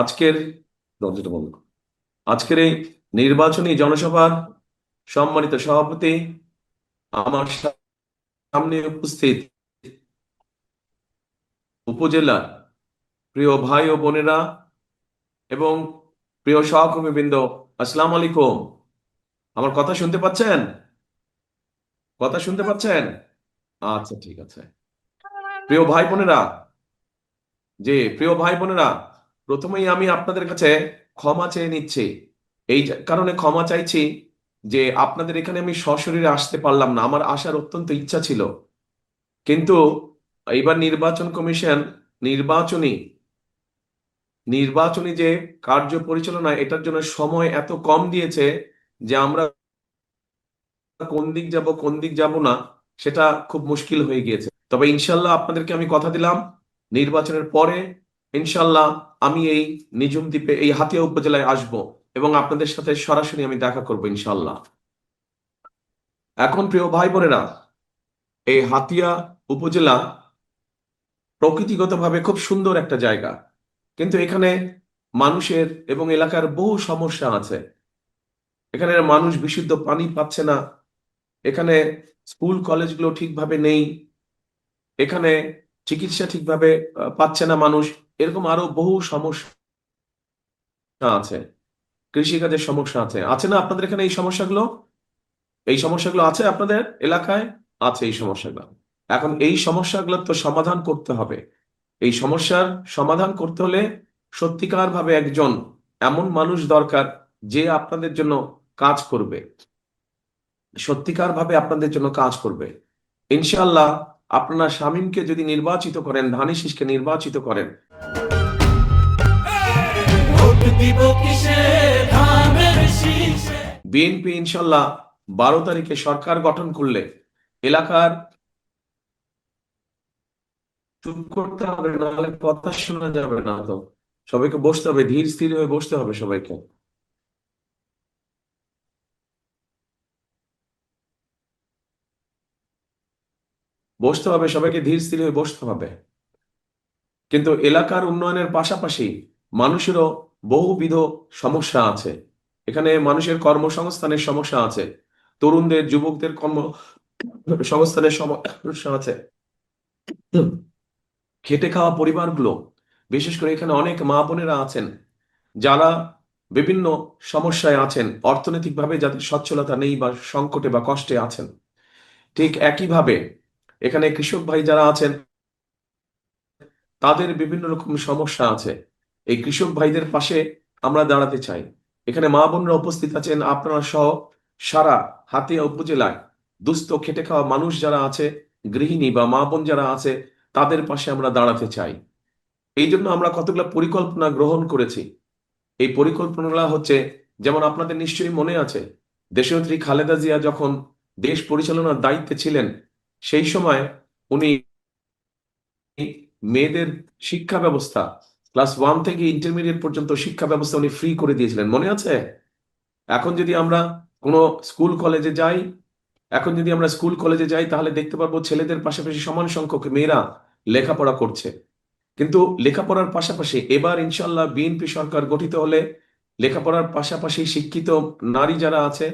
আজকের দরজাটা বন্ধ করো। আজকের এই নির্বাচনী জনসভার সম্মানিত সভাপতি, আমার সামনে উপস্থিত উপজেলার প্রিয় ভাই ও বোনেরা এবং প্রিয় সহকর্মীবৃন্দ, আসসালামু আলাইকুম। আমার কথা শুনতে পাচ্ছেন? কথা শুনতে পাচ্ছেন? আচ্ছা, ঠিক আছে। প্রিয় ভাই বোনেরা, প্রিয় ভাই বোনেরা, প্রথমেই আমি আপনাদের কাছে ক্ষমা চেয়ে নিচ্ছি। এই কারণে ক্ষমা চাইছি যে আপনাদের এখানে আমি সশরীরে আসতে পারলাম না। আমার আসার অত্যন্ত ইচ্ছা ছিল, কিন্তু এইবার নির্বাচন কমিশন নির্বাচনী নির্বাচনী যে কার্য পরিচালনা, এটার জন্য সময় এত কম দিয়েছে যে আমরা কোন দিক যাব কোন দিক যাব না সেটা খুব মুশকিল হয়ে গিয়েছে। তবে ইনশাল্লাহ আপনাদেরকে আমি কথা দিলাম, নির্বাচনের পরে ইনশাল্লাহ আমি এই নিঝুম দ্বীপে, এই হাতিয়া উপজেলায় আসব এবং আপনাদের সাথে সরাসরি আমি দেখা করব ইনশাল্লাহ। এখন প্রিয় ভাই বোনেরা, এই হাতিয়া উপজেলা প্রকৃতিগতভাবে খুব সুন্দর একটা জায়গা, কিন্তু এখানে মানুষের এবং এলাকার বহু সমস্যা আছে। এখানে মানুষ বিশুদ্ধ পানি পাচ্ছে না, এখানে স্কুল কলেজগুলো ঠিকভাবে নেই, এখানে চিকিৎসা ঠিকভাবে পাচ্ছে না মানুষ। এরকম আরো বহু সমস্যা আছে। কৃষিকাজের সমস্যা আছে, আছে না আপনাদের এখানে এই সমস্যাগুলো? এই সমস্যাগুলো আছে আপনাদের এলাকায়? আছে এই সমস্যাগুলো। এখন এই সমস্যাগুলো তো সমাধান করতে হবে। এই সমস্যার সমাধান করতে হলে সত্যিকার ভাবে একজন এমন মানুষ দরকার যে আপনাদের জন্য কাজ করবে, সত্যিকার ভাবে আপনাদের জন্য কাজ করবে। ইনশাআল্লাহ আপনারা শামীমকে যদি নির্বাচিত করেন, ধানি শীষকে নির্বাচিত করেন, ভোট দিব কিসে ধানের শীষে। বিএনপি ইনশাআল্লাহ 12 তারিখে সরকার গঠন করলে এলাকার, চুপ করতে হবে, নাহলে কথা শোনা যাবে না তো। সবাইকে বসতে হবে, ধীর স্থির হয়ে বসতে হবে সবাইকে। বসতে হবে সবাইকে, ধীর স্থির হয়ে বসতে হবে। কিন্তু এলাকার উন্নয়নের পাশাপাশি মানুষেরও বহুবিধ সমস্যা আছে। এখানে মানুষের কর্মসংস্থানের সমস্যা আছে, তরুণদের যুবকদের কর্ম সংস্থানের সমস্যা আছে। খেটে খাওয়া পরিবারগুলো, বিশেষ করে এখানে অনেক মা বোনেরা আছেন যারা বিভিন্ন সমস্যায় আছেন, অর্থনৈতিকভাবে যাদের সচ্ছলতা নেই বা সংকটে বা কষ্টে আছেন। ঠিক একইভাবে এখানে কৃষক ভাই যারা আছেন, তাদের বিভিন্ন রকম সমস্যা আছে। এই কৃষক ভাইদের পাশে আমরা দাঁড়াতে চাই। এখানে মা বোনরা উপস্থিত আছেন, আপনারা সহ সারা হাতিয়া উপজেলায় দুস্থ খেটে খাওয়া মানুষ যারা আছে, গৃহিণী বা মা বোন যারা আছে, তাদের পাশে আমরা দাঁড়াতে চাই। এই জন্য আমরা কতগুলো পরিকল্পনা গ্রহণ করেছি। এই পরিকল্পনাগুলো হচ্ছে, যেমন আপনাদের নিশ্চয়ই মনে আছে, দেশনেত্রী খালেদা জিয়া যখন দেশ পরিচালনার দায়িত্বে ছিলেন, সেই সময় উনি মেয়েদের শিক্ষা ব্যবস্থা, ক্লাস 1 থেকে ইন্টারমিডিয়েট পর্যন্ত শিক্ষা ব্যবস্থা উনি ফ্রি করে দিয়েছিলেন, মনে আছে? এখন যদি আমরা কোনো স্কুল কলেজে যাই এখন যদি আমরা স্কুল কলেজে যাই তাহলে দেখতে পারবো ছেলেদের পাশাপাশি সমান সংখ্যক মেয়েরা লেখাপড়া করছে। কিন্তু লেখাপড়ার পাশাপাশি এবার ইনশাল্লাহ বিএনপি সরকার গঠিত হলে লেখাপড়ার পাশাপাশি শিক্ষিত নারী যারা আছে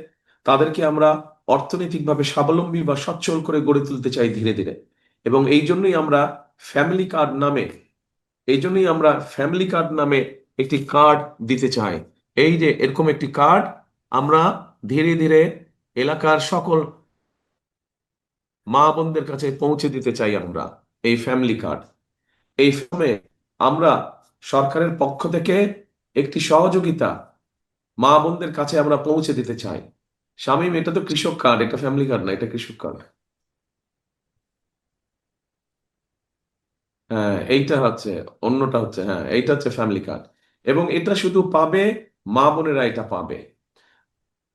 তাদেরকে আমরা অর্থনৈতিকভাবে স্বাবলম্বী বা সচ্ছল করে গড়ে তুলতে চাই ধীরে ধীরে। এবং ফ্যামিলি কার্ড নামে এই জন্যই আমরা ফ্যামিলি কার্ড নামে একটি কার্ড দিতে চাই। এই যে এরকম একটি কার্ড আমরা ধীরে ধীরে এলাকার সকল মা বোনদের কাছে পৌঁছে দিতে চাই। আমরা এই ফ্যামিলি কার্ড, এই ফর্মে আমরা সরকারের পক্ষ থেকে একটি সহযোগিতা মা বোনদের কাছে আমরা পৌঁছে দিতে চাই। শামীম, এটা তো কৃষক কার্ড, এটা ফ্যামিলি কার্ড না, এটা কৃষক কার্ড। হ্যাঁ, এইটা হচ্ছে, অন্যটা হচ্ছে, হ্যাঁ এইটা হচ্ছে ফ্যামিলি কার্ড। এবং এটা শুধু পাবে মা বোনেরা, এটা পাবে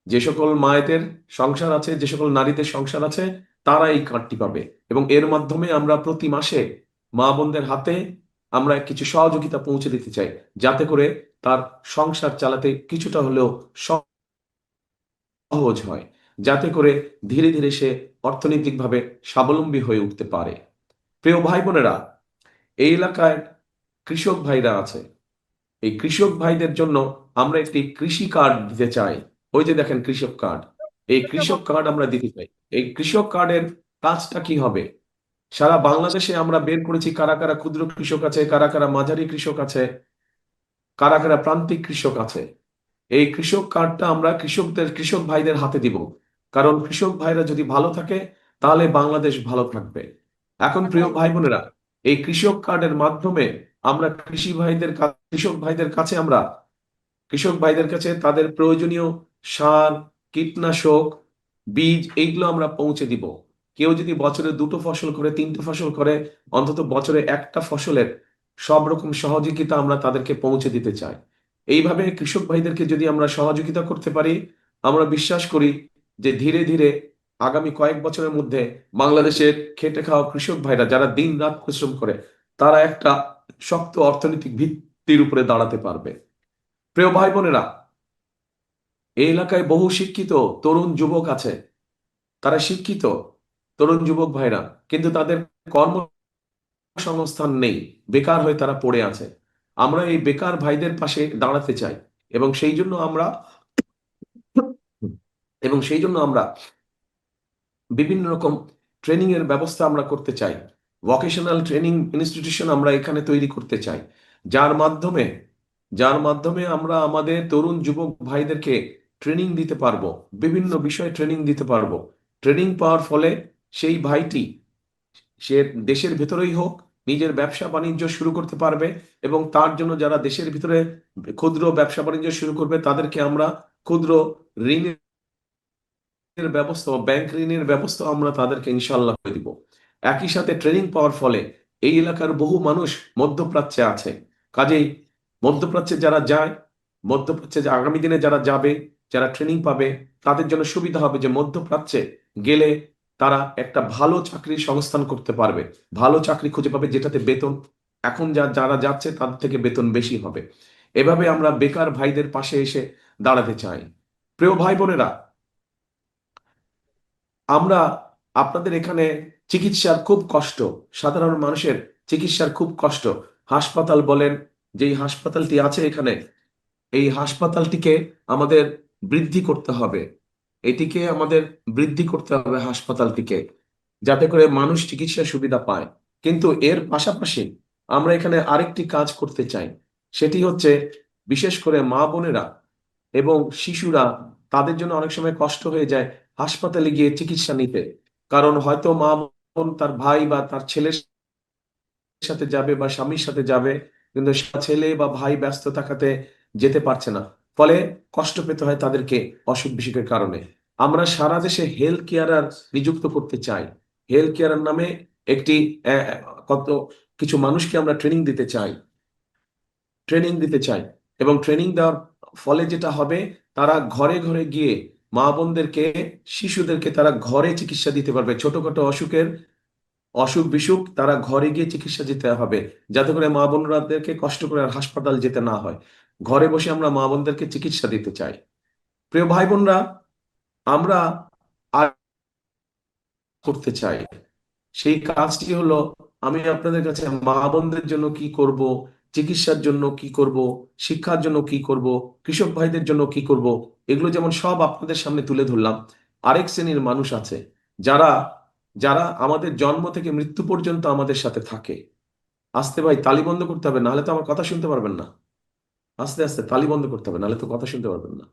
যে সকল মায়েদের সংসার আছে, যে সকল নারীদের সংসার আছে, তারা এই কার্ডটি পাবে। এবং এর মাধ্যমে আমরা প্রতি মাসে মা বোনদের হাতে আমরা কিছু সহযোগিতা পৌঁছে দিতে চাই, যাতে করে তার সংসার চালাতে কিছুটা হলেও সহজ হয়, যাতে করে ধীরে ধীরে সে অর্থনৈতিকভাবে স্বাবলম্বী হয়ে উঠতে পারে। প্রিয় ভাই বোনেরা, এই এলাকায় কৃষক ভাইরা আছে, এই কৃষক ভাইদের জন্য আমরা একটি কৃষি কার্ড দিতে চাই। ওই যে দেখেন কৃষক কার্ড, এই কৃষক কার্ড আমরা দিতে চাই। এই কৃষক কার্ডের কাজটা কি হবে? সারা বাংলাদেশে আমরা বের করেছি কারা কারা ক্ষুদ্র কৃষক আছে, কারা কারা মাঝারি কৃষক আছে, কারা কারা প্রান্তিক কৃষক আছে। এই কৃষক কার্ডটা আমরা কৃষক ভাইদের হাতে দিব। কারণ কৃষক ভাইরা যদি ভালো থাকে তাহলে বাংলাদেশ ভালো থাকবে। এখন প্রিয় ভাই বোনেরা, এই কৃষক কার্ডের মাধ্যমে আমরা কৃষক ভাইদের কাছে তাদের প্রয়োজনীয় সার, কীটনাশক, বীজ এইগুলো আমরা পৌঁছে দিব। কেউ যদি বছরে 2টো ফসল করে, 3টে ফসল করে, অন্তত বছরে একটা ফসলের সব রকম সহযোগিতা আমরা তাদেরকে পৌঁছে দিতে চাই। এইভাবে কৃষক ভাইদেরকে যদি আমরা সহযোগিতা করতে পারি, আমরা বিশ্বাস করি যে ধীরে ধীরে আগামী কয়েক বছরের মধ্যে বাংলাদেশের খেটে খাওয়া কৃষক ভাইরা যারা দিন রাত পরিশ্রম করে, তারা একটা শক্ত অর্থনৈতিক ভিত্তির উপরে দাঁড়াতে পারবে। প্রিয় ভাই বোনেরা, এই এলাকায় বহু শিক্ষিত তরুণ যুবক আছে। তারা শিক্ষিত তরুণ যুবক ভাইরা, কিন্তু তাদের কর্মসংস্থান নেই, বেকার হয়ে তারা পড়ে আছে। আমরা এই বেকার ভাইদের পাশে দাঁড়াতে চাই এবং সেই জন্য আমরা এবং সেই জন্য আমরা বিভিন্ন রকম ট্রেনিং এর ব্যবস্থা আমরা করতে চাই। ভোকেশনাল ট্রেনিং ইনস্টিটিউশন আমরা এখানে তৈরি করতে চাই, যার মাধ্যমে আমরা আমাদের তরুণ যুবক ভাইদেরকে ট্রেনিং দিতে পারবো, বিভিন্ন বিষয়ে ট্রেনিং দিতে পারবো। ট্রেনিং পাওয়ার ফলে সেই ভাইটি, সে দেশের ভেতরেই হোক, নিজের ব্যবসা বাণিজ্য শুরু করতে পারবে এবং তার জন্য যারা দেশের ভিতরে ক্ষুদ্র ব্যবসা বাণিজ্য শুরু করবে তাদেরকে আমরা ক্ষুদ্র ঋণের ব্যবস্থা, ব্যাংক ঋণের ব্যবস্থা আমরা তাদেরকে ইনশাল্লাহ করে দিব। একই সাথে ট্রেনিং পাওয়ার ফলে এই এলাকার বহু মানুষ মধ্যপ্রাচ্যে আছে। কাজেই মধ্যপ্রাচ্যে যারা যায়, মধ্যপ্রাচ্যে যে আগামী দিনে যারা যাবে, যারা ট্রেনিং পাবে, তাদের জন্য সুবিধা হবে যে মধ্যপ্রাচ্যে গেলে তারা একটা ভালো চাকরির সংস্থান করতে পারবে, ভালো চাকরি খুঁজে পাবে যেটাতে বেতন এখন যারা যাচ্ছে তাদের থেকে বেতন বেশি হবে। এভাবে আমরা বেকার ভাইদের পাশে এসে দাঁড়াতে চাই। প্রিয় ভাই বোনেরা, আমরা আপনাদের এখানে চিকিৎসার খুব কষ্ট, সাধারণ মানুষের চিকিৎসার খুব কষ্ট। হাসপাতাল বলেন, যেই হাসপাতালটি আছে এখানে, এই হাসপাতালটিকে আমাদের বৃদ্ধি করতে হবে। এটিকে আমাদের বৃদ্ধি করতে হবে হাসপাতালটিকে, যাতে করে মানুষ চিকিৎসা সুবিধা পায়। কিন্তু এর পাশাপাশি আমরা এখানে আরেকটি কাজ করতে চাই, সেটি হচ্ছে বিশেষ করে মা বোনেরা এবং শিশুরা, তাদের জন্য অনেক সময় কষ্ট হয়ে যায় হাসপাতালে গিয়ে চিকিৎসা নিতে। কারণ হয়তো মা বোন তার ভাই বা তার ছেলের সাথে যাবে বা স্বামীর সাথে যাবে, কিন্তু ছেলে বা ভাই ব্যস্ত থাকাতে যেতে পারছে না, ফলে কষ্ট পেতে হয় তাদেরকে অসুখ বিসুখের কারণে। আমরা সারা দেশে হেলথ কেয়ারার নিযুক্ত করতে চাই। হেলথ কেয়ারার নামে একটি কত কিছু মানুষকে আমরা ট্রেনিং দিতে চাই এবং ট্রেনিং দেওয়ার ফলে যেটা হবে, তারা ঘরে ঘরে গিয়ে মা বোনদেরকে, শিশুদেরকে তারা ঘরে চিকিৎসা দিতে পারবে। ছোটখাটো অসুখ বিসুখ তারা ঘরে গিয়ে চিকিৎসা দিতে হবে, যাতে করে মা বোনদেরকে কষ্ট করে আর হাসপাতাল যেতে না হয়। ঘরে বসে আমরা মা বোনদেরকে চিকিৎসা দিতে চাই। প্রিয় ভাই বোনরা, আমরা আর করতে চাই, সেই কাজটি হলো, আমি আপনাদের কাছে মা বোনদের জন্য কি করব, চিকিৎসার জন্য কি করব, শিক্ষার জন্য কি করব, কৃষক ভাইদের জন্য কি করব, এগুলো যেমন সব আপনাদের সামনে তুলে ধরলাম। আরেক শ্রেণীর মানুষ আছে যারা যারা আমাদের জন্ম থেকে মৃত্যু পর্যন্ত আমাদের সাথে থাকে। আস্তে ভাই, তালি বন্ধ করতে হবে, নাহলে তো আমার কথা শুনতে পারবেন না। আস্তে আস্তে তালি বন্ধ করতে হবে, নাহলে তো কথা শুনতে পারবেন না।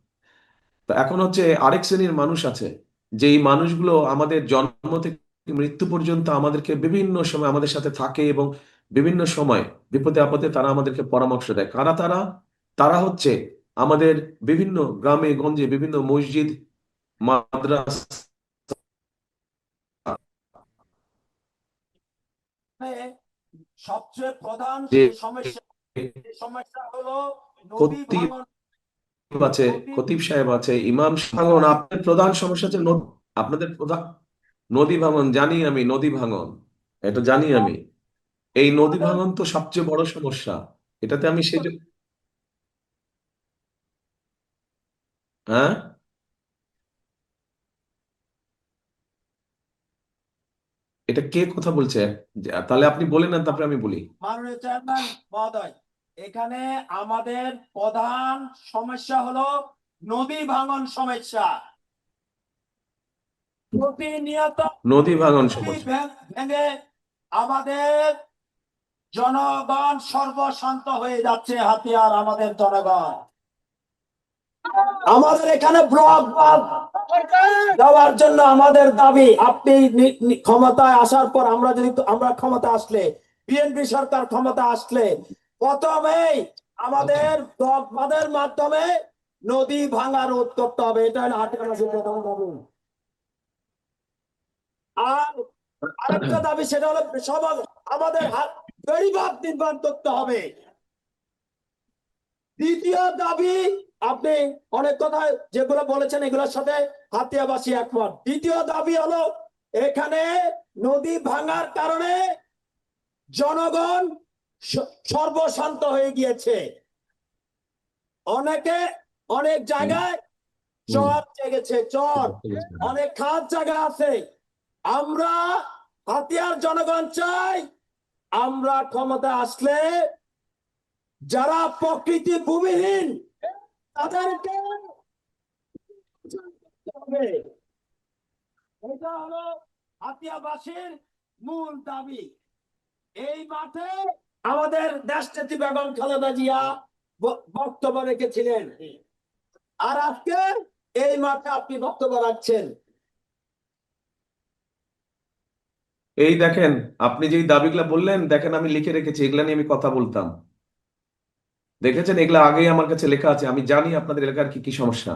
তো এখন হচ্ছে আরেক শ্রেণীর মানুষ আছে, যে এই মানুষগুলো আমাদের জন্ম থেকে মৃত্যু পর্যন্ত আমাদেরকে বিভিন্ন সময় আমাদের সাথে থাকে এবং বিভিন্ন সময় বিপদে আপদে তারা আমাদেরকে পরামর্শ দেয়। কারা তারা? তারা হচ্ছে আমাদের বিভিন্ন গ্রামে গঞ্জে, বিভিন্ন মসজিদ, মাদ্রাসা, সবচেয়ে প্রধান যে যে সমস্যা, এই সমস্যা হলো নদী খতিব ভাঙন। আছে, নদী খতিব সাহেব আছে, ইমাম ভাঙন। আপনাদের প্রধান সমস্যা হচ্ছে আপনাদের প্রধান নদী ভাঙন। জানি আমি নদী ভাঙন, এটা জানি আমি। এই নদী ভাঙন তো সবচেয়ে বড় সমস্যা। এটাতে আমি হ্যাঁ, এটা কে কথা বলছে? তাহলে আপনি বলেন না, তারপরে আমি বলি। মাননীয় চেয়ারম্যান মহোদয়, এখানে আমাদের প্রধান সমস্যা হলো নদী ভাঙন সমস্যা। প্রতিনিয়ত নদী ভাঙন নদী সমস্যা। ভেঙে আমাদের জনগণ সর্বশান্ত হয়ে যাচ্ছে। হাতিয়ার আমাদের জনগণ। আমাদের এখানে ব্লক দেওয়ার জন্য আমাদের দাবি, আপনি ক্ষমতায় আসার পর আমরা ক্ষমতা আসলে, বিএনপি সরকার ক্ষমতা আসলে প্রথমেই আমাদের ব্লক বাঁধের মাধ্যমে নদী ভাঙা রোধ করতে হবে। এটা হলো হাতিয়ার প্রধান দাবি। আর আরেকটা দাবি, সেটা হলো সবার আমাদের বেড়িবাঁধ নির্মাণ করতে হবে। দ্বিতীয় দাবি, আপনি অনেক কথা যেগুলো বলেছেন এগুলোর সাথে হাতিয়াবাসী একমত। দ্বিতীয় দাবি হলো, এখানে নদী ভাঙার কারণে জনগণ সর্বশান্ত হয়ে গিয়েছে। অনেক জায়গায় চর জেগেছে, চর, অনেক খাদ জায়গা আছে। আমরা হাতিয়ার জনগণ চাই, আমরা ক্ষমতা আসলে যারা প্রকৃতি ভূমিহীন তাদেরকে হবে। এটা হলো হাতিয়াবাসীর মূল দাবি। এই মাঠে আমাদের দেশনেত্রী বেগম খালেদা জিয়া বক্তব্য রেখেছিলেন, আর আজকে এই মাঠে আপনি বক্তব্য রাখছেন। এই দেখেন, আপনি যেই দাবিগুলা বললেন, দেখেন আমি লিখে রেখেছি, এগুলা নিয়ে আমি কথা বলতাম। দেখেছেন, এগুলা আগেই আমার কাছে লেখা আছে। আমি জানি আপনাদের এলাকার কি কি সমস্যা।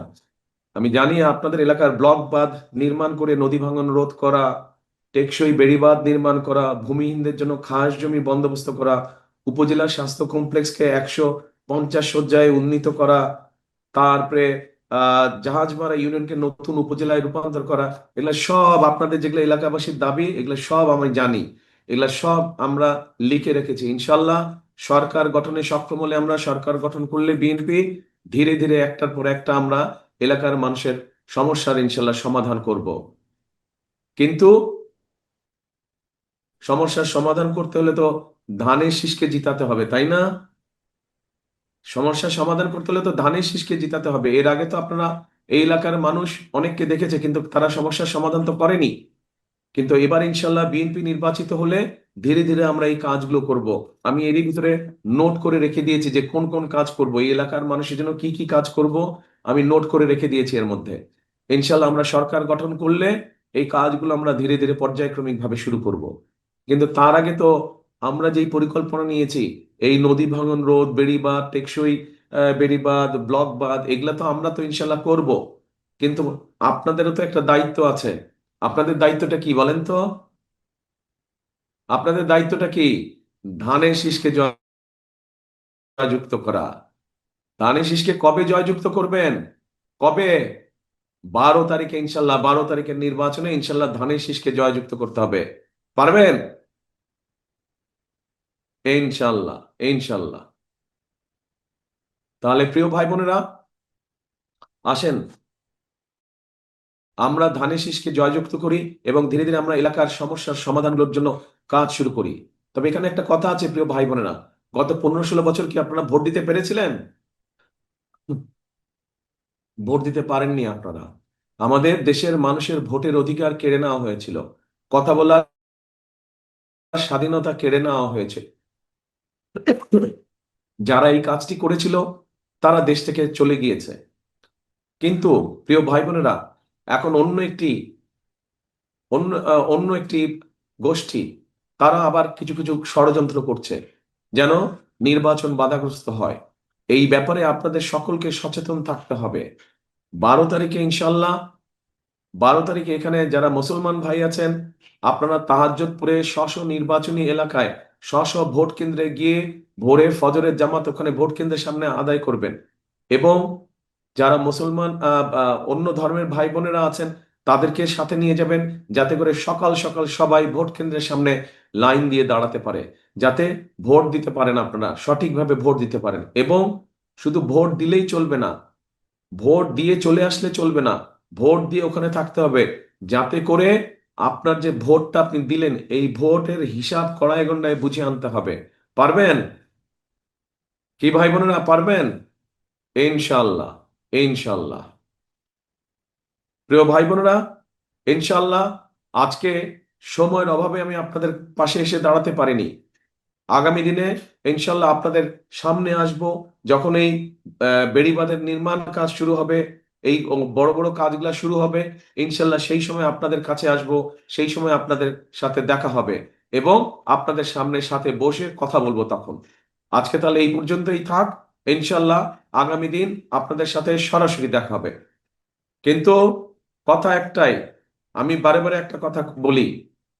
আমি জানি আপনাদের এলাকার ব্লক বাঁধ নির্মাণ করে নদী ভাঙন রোধ করা, টেকসই বেড়িবাঁধ নির্মাণ করা, ভূমিহীনদের জন্য খাস জমি বন্দোবস্ত করা, উপজেলা স্বাস্থ্য কমপ্লেক্সকে 150 শয্যায় উন্নীত করা, তারপরে জাহাজমারা ইউনিয়নকে নতুন উপজেলায় রূপান্তর করা, এগুলা সব আপনাদের যেগুলো এলাকাবাসীর দাবি, এগুলো সব আমি জানি। এগুলা সব আমরা লিখে রেখেছি। ইনশাল্লাহ সরকার গঠনে সক্ষম হলে, আমরা সরকার গঠন করলে বিএনপি ধীরে ধীরে একটার পর একটা আমরা এলাকার মানুষের সমস্যার ইনশাল্লাহ সমাধান করব। কিন্তু সমস্যার সমাধান করতে হলে তো ধানের শীষকে জিতাতে হবে, তাই না? সমস্যার সমাধান করতে হলে তো ধানের শীষকে জিতাতে হবে। এর আগে তো আপনারা এই এলাকার মানুষ অনেককে দেখেছে, কিন্তু তারা সমস্যার সমাধান তো করেনি। কিন্তু এবার ইনশাল্লাহ বিএনপি নির্বাচিত হলে ধীরে ধীরে আমরা এই কাজগুলো করব। আমি এরই ভিতরে নোট করে রেখে দিয়েছি যে কোন কোন কাজ করব, এই এলাকার মানুষের জন্য কি কি কাজ করব আমি নোট করে রেখে দিয়েছি এর মধ্যে। ইনশাল্লাহ আমরা সরকার গঠন করলে এই কাজগুলো আমরা ধীরে ধীরে পর্যায়ক্রমিক ভাবে শুরু করব। কিন্তু তার আগে তো আমরা যেই পরিকল্পনা নিয়েছি, এই নদী ভাঙন রোধ, বেড়িবাঁধ, টেকসই বেড়িবাঁধ, ব্লক বাঁধ, এগুলা তো আমরা তো ইনশাল্লাহ করব। কিন্তু আপনাদেরও তো একটা দায়িত্ব আছে। আপনাদের দায়িত্বটা কি বলেন তো? আপনাদের দায়িত্বটা কি? ধানের শীষকে জয়যুক্ত করা। ধানের শীষকে কবে জয়যুক্ত করবেন? কবে? 12 তারিখে ইনশাল্লাহ, 12 তারিখের নির্বাচনে ইনশাল্লাহ ধানের শীষকে জয়যুক্ত করতে হবে। পারবেন? ইনশাল্লাহ, ইনশাল্লাহ। তাহলে প্রিয় ভাই বোনেরা, আসেন আমরা ধানের শীষকে জয়যুক্ত করি এবং ধীরে ধীরে আমরা এলাকার সমস্যার সমাধানগুলোর জন্য কাজ শুরু করি। তবে এখানে একটা কথা আছে প্রিয় ভাই বোনেরা, গত 15-16 বছর কি আপনারা ভোট দিতে পেরেছিলেন? ভোট দিতে পারেননি আপনারা। আমাদের দেশের মানুষের ভোটের অধিকার কেড়ে নেওয়া হয়েছিল, কথা বলার স্বাধীনতা কেড়ে নেওয়া হয়েছে। যারা এই কাজটি করেছিল তারা দেশ থেকে চলে গিয়েছে। কিন্তু প্রিয় ভাই বোনেরা, এখন অন্য একটি গোষ্ঠী, তারা আবার কিছু কিছু ষড়যন্ত্র করছে যেন নির্বাচন বাধাগ্রস্ত হয়। এই ব্যাপারে আপনাদের সকলকে সচেতন থাকতে হবে। 12 তারিখে ইনশাল্লাহ, 12 তারিখে এখানে যারা মুসলমান ভাই আছেন, আপনারা তাহাজ্জুদ পড়ে স্ব নির্বাচনী এলাকায় স্ব ভোট কেন্দ্রে গিয়ে ভোরে ফজরের জামাত ওখানে ভোট কেন্দ্রের সামনে আদায় করবেন। এবং যারা মুসলমান অন্য ধর্মের ভাই বোনেরা আছেন তাদেরকে সাথে নিয়ে যাবেন, যাতে করে সকাল সকাল সবাই ভোট কেন্দ্রের সামনে লাইন দিয়ে দাঁড়াতে পারে, যাতে ভোট দিতে পারেন, আপনারা সঠিকভাবে ভোট দিতে পারেন। এবং শুধু ভোট দিলেই চলবে না, ভোট দিয়ে চলে আসলে চলবে না, ভোট দিয়ে ওখানে থাকতে হবে, যাতে করে আপনার যে ভোটটা আপনি দিলেন এই ভোটের হিসাব কড়াই গন্ডায় বুঝে আনতে হবে। পারবেন? কি ভাই বোনেরা, পারবেন? ইনশাল্লাহ, ইনশাল্লাহ। প্রিয় ভাই বোনেরা, ইনশাল্লাহ আজকে সময়ের অভাবে আমি আপনাদের পাশে এসে দাঁড়াতে পারিনি। আগামী দিনে ইনশাল্লাহ আপনাদের সামনে আসব, যখন এই বেড়িবাঁধের নির্মাণ কাজ শুরু হবে, এই বড় বড় কাজগুলা শুরু হবে, ইনশাল্লাহ সেই সময় আপনাদের কাছে আসব, সেই সময় আপনাদের সাথে দেখা হবে এবং আপনাদের সামনে সাথে বসে কথা বলবো তখন। আজকে তাহলে এই পর্যন্তই থাক। ইনশাল্লাহ আগামী দিন আপনাদের সাথে সরাসরি দেখা হবে। কিন্তু কথা একটাই, আমি বারে বারে একটা কথা বলি,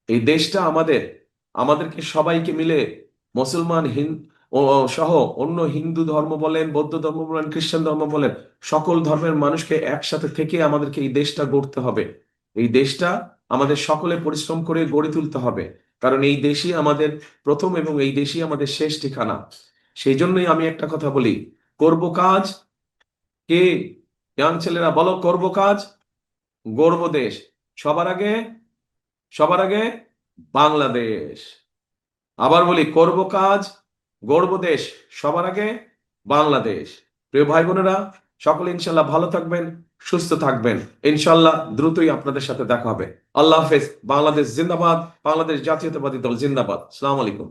এই দেশটা আমাদের, আমাদেরকে সবাইকে মিলে মুসলমান ও সহ অন্য হিন্দু ধর্ম বলেন, বৌদ্ধ ধর্ম বলেন, খ্রিস্টান ধর্ম বলেন, সকল ধর্মের মানুষকে একসাথে থেকে আমাদেরকে এই দেশটা গড়তে হবে। এই দেশটা আমাদের সকলে পরিশ্রম করে গড়ে তুলতে হবে, কারণ এই দেশই আমাদের প্রথম এবং এই দেশই আমাদের শেষ ঠিকানা। সেই জন্যই আমি একটা কথা বলি, করব কাজ, কে ইয়াং ছেলেরা বলো, করব কাজ, গর্ব দেশ। সবার আগে, সবার আগে বাংলাদেশ। আবার বলি, করব কাজ, গর্ব দেশ, সবার আগে বাংলাদেশ। প্রিয় ভাই বোনেরা, সকলে ইনশাল্লাহ ভালো থাকবেন, সুস্থ থাকবেন। ইনশাল্লাহ দ্রুতই আপনাদের সাথে দেখা হবে। আল্লাহ হাফেজ। বাংলাদেশ জিন্দাবাদ। বাংলাদেশ জাতীয়তাবাদী দল জিন্দাবাদ। আসসালামু আলাইকুম।